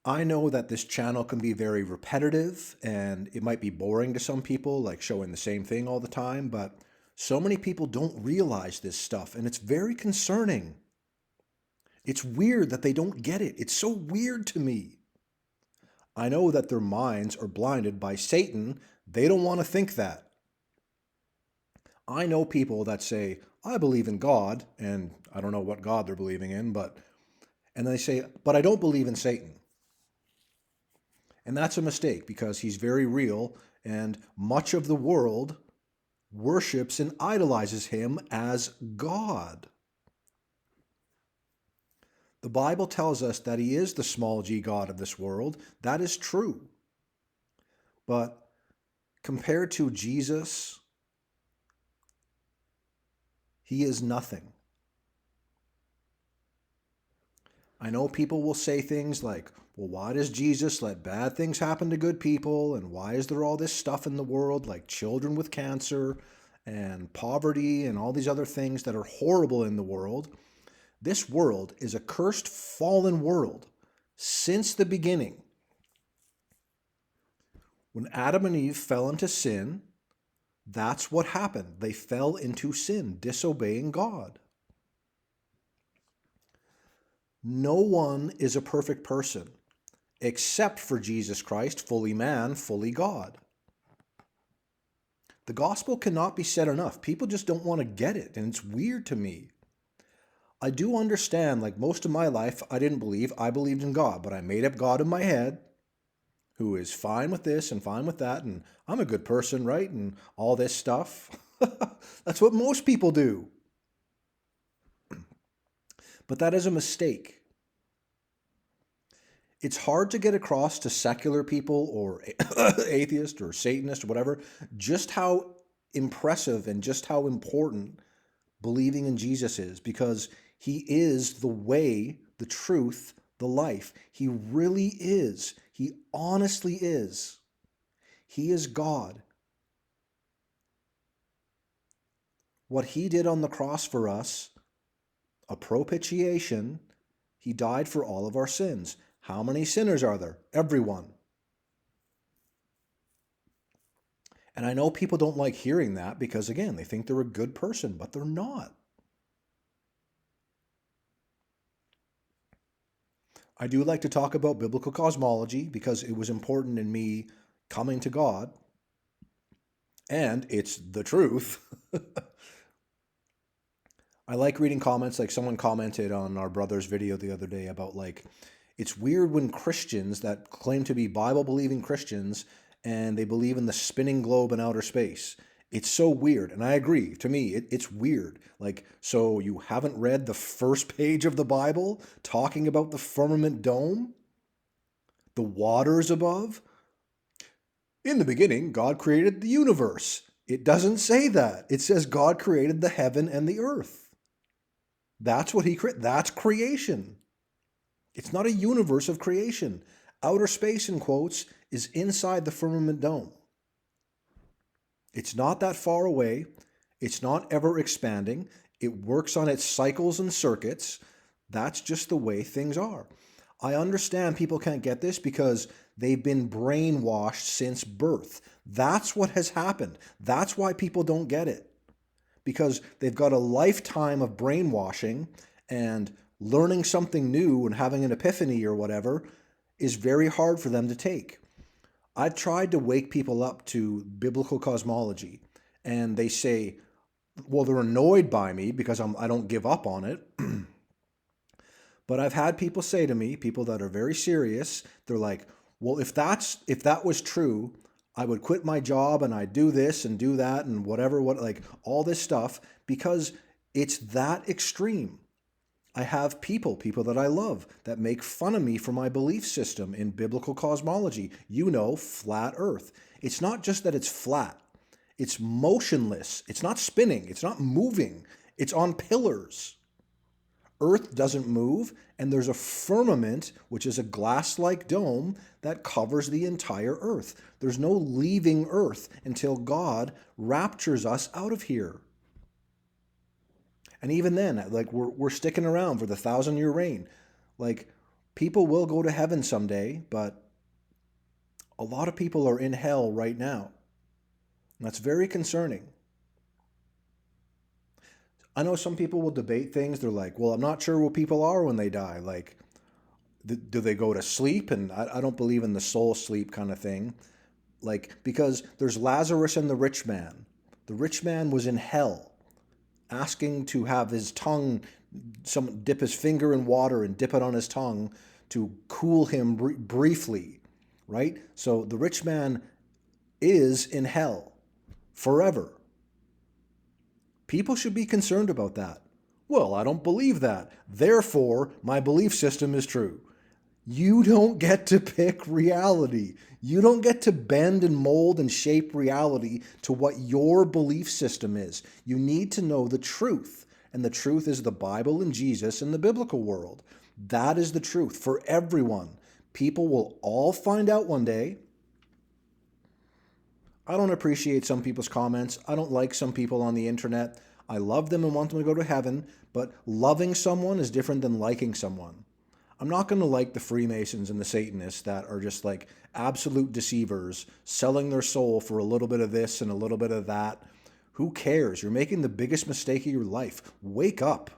I know that this channel can be very repetitive and it might be boring to some people, like showing the same thing all the time, but so many people don't realize this stuff and it's very concerning. It's weird that they don't get it. It's so weird to me. I know that their minds are blinded by Satan. They don't want to think that. I know people that say, I believe in God, and I don't know what God they're believing in, and they say, but I don't believe in Satan. And that's a mistake because he's very real, and much of the world worships and idolizes him as God. The Bible tells us that he is the small g God of this world. That is true. But compared to Jesus, he is nothing. I know people will say things like, well, why does Jesus let bad things happen to good people? And why is there all this stuff in the world like children with cancer and poverty and all these other things that are horrible in the world? This world is a cursed, fallen world since the beginning. When Adam and Eve fell into sin, that's what happened. They fell into sin, disobeying God. No one is a perfect person except for Jesus Christ, fully man, fully God. The gospel cannot be said enough. People just don't want to get it, and it's weird to me. I do understand, like most of my life, I didn't believe. I believed in God, but I made up God in my head who is fine with this and fine with that, and I'm a good person, right? And all this stuff. That's what most people do. But that is a mistake. It's hard to get across to secular people or atheists or Satanists or whatever just how impressive and just how important believing in Jesus is because he is the way, the truth, the life. He really is. He honestly is. He is God. What he did on the cross for us, a propitiation, he died for all of our sins. How many sinners are there? Everyone. And I know people don't like hearing that because, again, they think they're a good person, but they're not. I do like to talk about biblical cosmology because it was important in me coming to God, and it's the truth. I like reading comments, like someone commented on our brother's video the other day about like, it's weird when Christians that claim to be Bible believing Christians and they believe in the spinning globe in outer space. It's so weird. And I agree. To me, it's weird. Like, so you haven't read the first page of the Bible talking about the firmament dome, the waters above? In the beginning, God created the universe. It doesn't say that. It says God created the heaven and the earth. That's what he created. That's creation. It's not a universe of creation. Outer space, in quotes, is inside the firmament dome. It's not that far away. It's not ever expanding. It works on its cycles and circuits. That's just the way things are. I understand people can't get this because they've been brainwashed since birth. That's what has happened. That's why people don't get it. Because they've got a lifetime of brainwashing and learning something new and having an epiphany or whatever is very hard for them to take. I've tried to wake people up to biblical cosmology, and they say, well, they're annoyed by me because I don't give up on it. But I've had people say to me, people that are very serious, they're like, well, if that was true, I would quit my job and I'd do this and do that and whatever, what like all this stuff because it's that extreme. I have people that I love that make fun of me for my belief system in biblical cosmology. Flat earth. It's not just that it's flat. It's motionless. It's not spinning. It's not moving. It's on pillars. Earth doesn't move, and there's a firmament, which is a glass-like dome, that covers the entire Earth. There's no leaving Earth until God raptures us out of here. And even then, like we're sticking around for the 1,000-year reign. Like People will go to heaven someday, but a lot of people are in hell right now. And that's very concerning. I know some people will debate things. They're like, well, I'm not sure what people are when they die. Like, do they go to sleep? And I don't believe in the soul sleep kind of thing. Like, because there's Lazarus and the rich man. The rich man was in hell, asking to have his tongue, some dip his finger in water and dip it on his tongue to cool him briefly, right? So the rich man is in hell forever. People should be concerned about that. Well, I don't believe that. Therefore, my belief system is true. You don't get to pick reality. You don't get to bend and mold and shape reality to what your belief system is. You need to know the truth. And the truth is the Bible and Jesus and the biblical world. That is the truth for everyone. People will all find out one day. I don't appreciate some people's comments. I don't like some people on the internet. I love them and want them to go to heaven, but loving someone is different than liking someone. I'm not going to like the Freemasons and the Satanists that are just like absolute deceivers, selling their soul for a little bit of this and a little bit of that. Who cares? You're making the biggest mistake of your life. Wake up.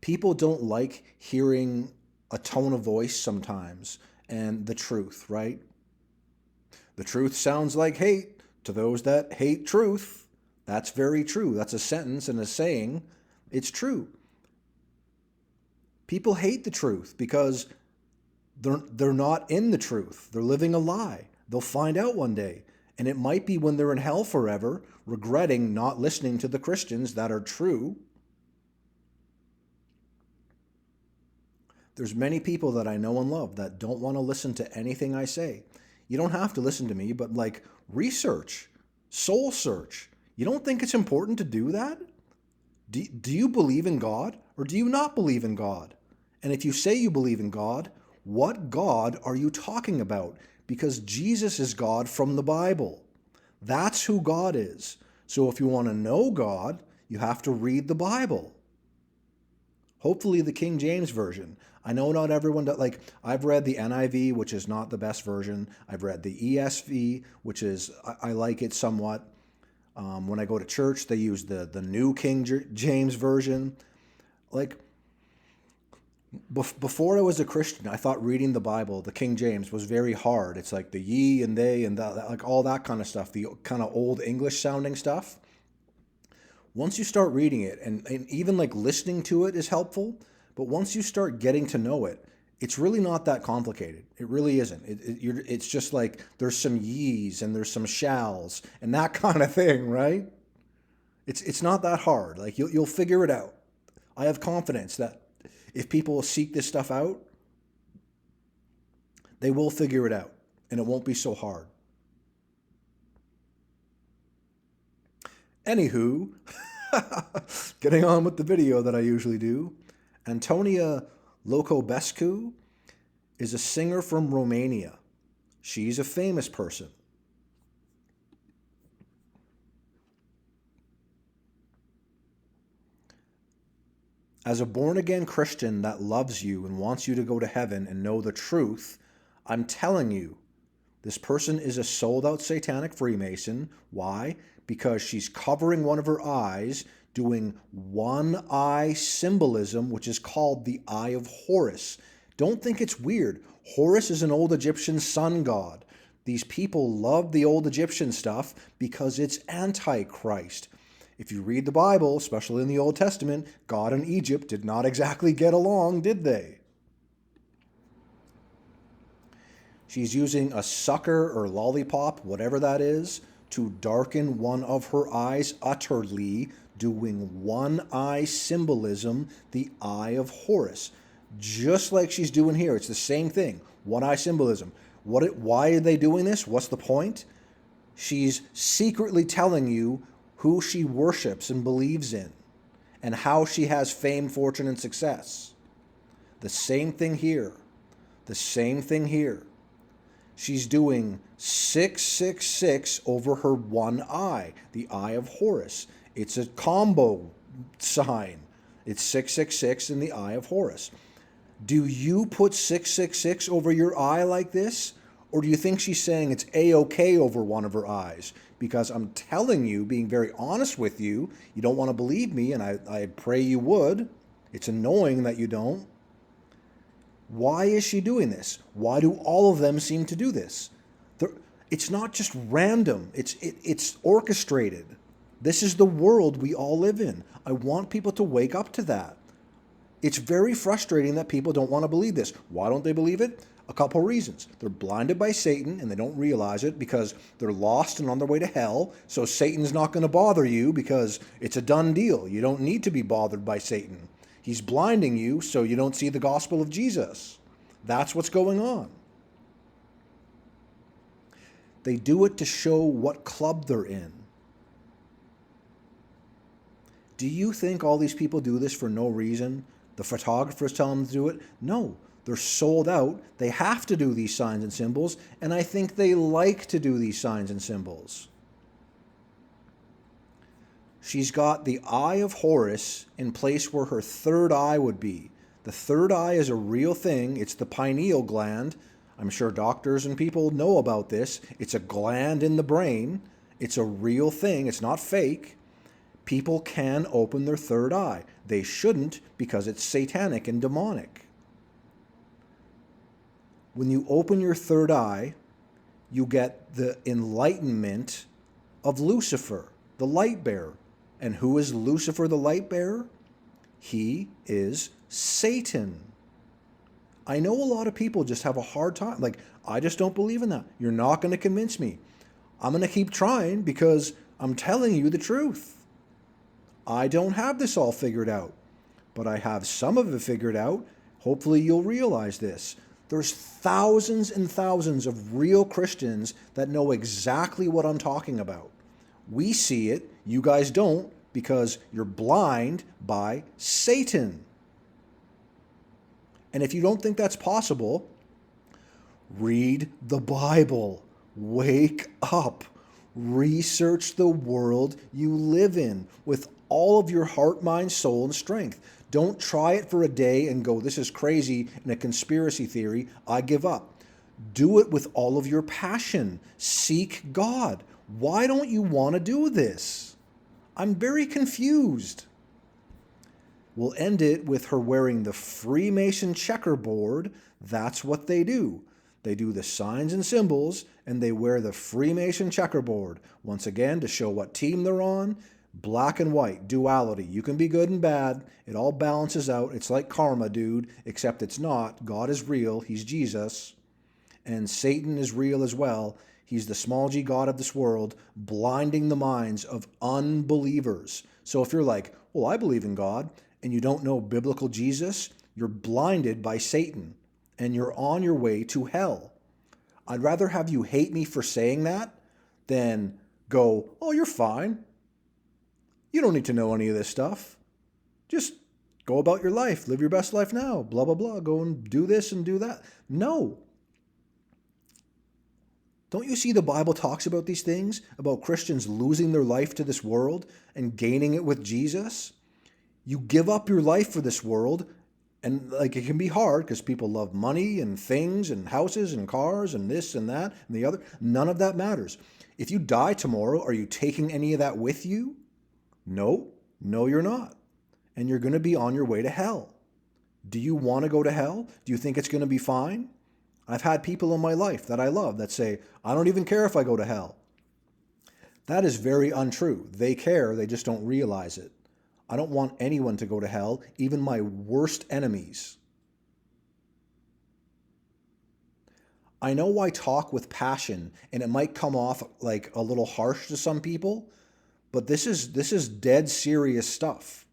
People don't like hearing a tone of voice sometimes and the truth, right? The truth sounds like hate to those that hate truth. That's very true. That's a sentence and a saying. It's true. People hate the truth because they're not in the truth. They're living a lie. They'll find out one day. And it might be when they're in hell forever, regretting not listening to the Christians that are true. There's many people that I know and love that don't want to listen to anything I say. You don't have to listen to me, but like research, soul search. You don't think it's important to do that? Do you believe in God or do you not believe in God? And if you say you believe in God, what God are you talking about? Because Jesus is God from the Bible. That's who God is. So if you want to know God, you have to read the Bible. Hopefully the King James Version. I know not everyone that, like, I've read the NIV, which is not the best version. I've read the ESV, which is, I like it somewhat. When I go to church, they use the New King James Version. Like, before I was a Christian, I thought reading the Bible, the King James, was very hard. It's like the ye and they and that, like all that kind of stuff, the kind of old English sounding stuff. Once you start reading it, and even like listening to it is helpful, but once you start getting to know it, it's really not that complicated. It really isn't. It's just like there's some ye's and there's some shalls and that kind of thing, right? It's not that hard. Like you'll figure it out. I have confidence that if people seek this stuff out, they will figure it out, and it won't be so hard. Anywho, getting on with the video that I usually do, Antonia Locobescu is a singer from Romania. She's a famous person. As a born-again Christian that loves you and wants you to go to heaven and know the truth, I'm telling you, this person is a sold-out satanic Freemason. Why? Because she's covering one of her eyes, doing one-eye symbolism, which is called the Eye of Horus. Don't think it's weird. Horus is an old Egyptian sun god. These people love the old Egyptian stuff because it's Antichrist. If you read the Bible, especially in the Old Testament, God and Egypt did not exactly get along, did they? She's using a sucker or lollipop, whatever that is, to darken one of her eyes utterly, doing one-eye symbolism, the Eye of Horus. Just like she's doing here. It's the same thing. One-eye symbolism. Why are they doing this? What's the point? She's secretly telling you who she worships and believes in, and how she has fame, fortune, and success. The same thing here. The same thing here. She's doing 666 over her one eye, the Eye of Horus. It's a combo sign. It's 666 in the eye of Horus. Do you put 666 over your eye like this? Or do you think she's saying it's A-OK over one of her eyes? Because I'm telling you, being very honest with you, you don't want to believe me, and I pray you would. It's annoying that you don't. Why is she doing this? Why do all of them seem to do this? It's not just random. It's orchestrated. This is the world we all live in. I want people to wake up to that. It's very frustrating that people don't want to believe this. Why don't they believe it? A couple reasons. They're blinded by Satan and they don't realize it because they're lost and on their way to hell. So Satan's not going to bother you because it's a done deal. You don't need to be bothered by Satan. He's blinding you so you don't see the gospel of Jesus. That's what's going on. They do it to show what club they're in. Do you think all these people do this for no reason? The photographers tell them to do it? No, they're sold out. They have to do these signs and symbols, and I think they like to do these signs and symbols. She's got the eye of Horus in place where her third eye would be. The third eye is a real thing. It's the pineal gland. I'm sure doctors and people know about this. It's a gland in the brain. It's a real thing. It's not fake. People can open their third eye. They shouldn't because it's satanic and demonic. When you open your third eye, you get the enlightenment of Lucifer, the light bearer. And who is Lucifer, the light bearer? He is Satan. I know a lot of people just have a hard time. Like, I just don't believe in that. You're not going to convince me. I'm going to keep trying because I'm telling you the truth. I don't have this all figured out, but I have some of it figured out. Hopefully you'll realize this. There's thousands and thousands of real Christians that know exactly what I'm talking about. We see it, you guys don't, because you're blind by Satan. And if you don't think that's possible, read the Bible. Wake up. Research the world you live in with all of your heart, mind, soul, and strength. Don't try it for a day and go, this is crazy and a conspiracy theory. I give up. Do it with all of your passion. Seek God. Why don't you want to do this? I'm very confused. We'll end it with her wearing the Freemason checkerboard. That's what they do. They do the signs and symbols, and they wear the Freemason checkerboard. Once again, to show what team they're on. Black and white, duality. You can be good and bad. It all balances out. It's like karma, dude, except it's not. God is real. He's Jesus. And Satan is real as well. He's the small g god of this world, blinding the minds of unbelievers. So if you're like, well, I believe in God, and you don't know biblical Jesus, you're blinded by Satan, and you're on your way to hell. I'd rather have you hate me for saying that than go, oh, you're fine. You don't need to know any of this stuff. Just go about your life. Live your best life now. Blah, blah, blah. Go and do this and do that. No. Don't you see the Bible talks about these things? About Christians losing their life to this world and gaining it with Jesus? You give up your life for this world, and like it can be hard because people love money and things and houses and cars and this and that and the other. None of that matters. If you die tomorrow, are you taking any of that with you? No, you're not. And you're going to be on your way to hell. Do you want to go to hell? Do you think it's going to be fine? I've had people in my life that I love that say, I don't even care if I go to hell. That is very untrue. They care, they just don't realize it. I don't want anyone to go to hell, even my worst enemies. I know I talk with passion, and it might come off like a little harsh to some people, but this is dead serious stuff.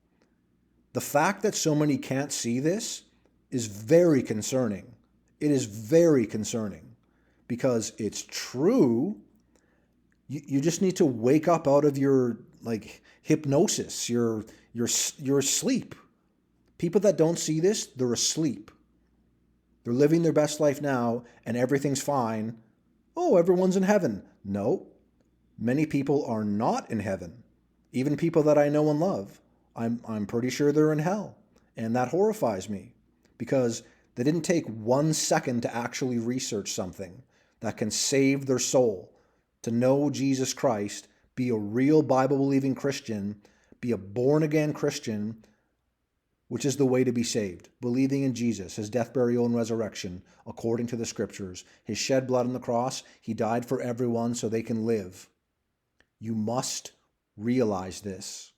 The fact that so many can't see this is very concerning. It is very concerning because it's true. You just need to wake up out of your hypnosis, your sleep. People that don't see this, they're asleep. They're living their best life now and everything's fine. Oh, everyone's in heaven. No. Many people are not in heaven. Even people that I know and love. I'm pretty sure they're in hell. And that horrifies me because they didn't take 1 second to actually research something that can save their soul, to know Jesus Christ, be a real Bible-believing Christian, be a born-again Christian, which is the way to be saved. Believing in Jesus, his death, burial, and resurrection, according to the scriptures. His shed blood on the cross, he died for everyone so they can live. You must realize this.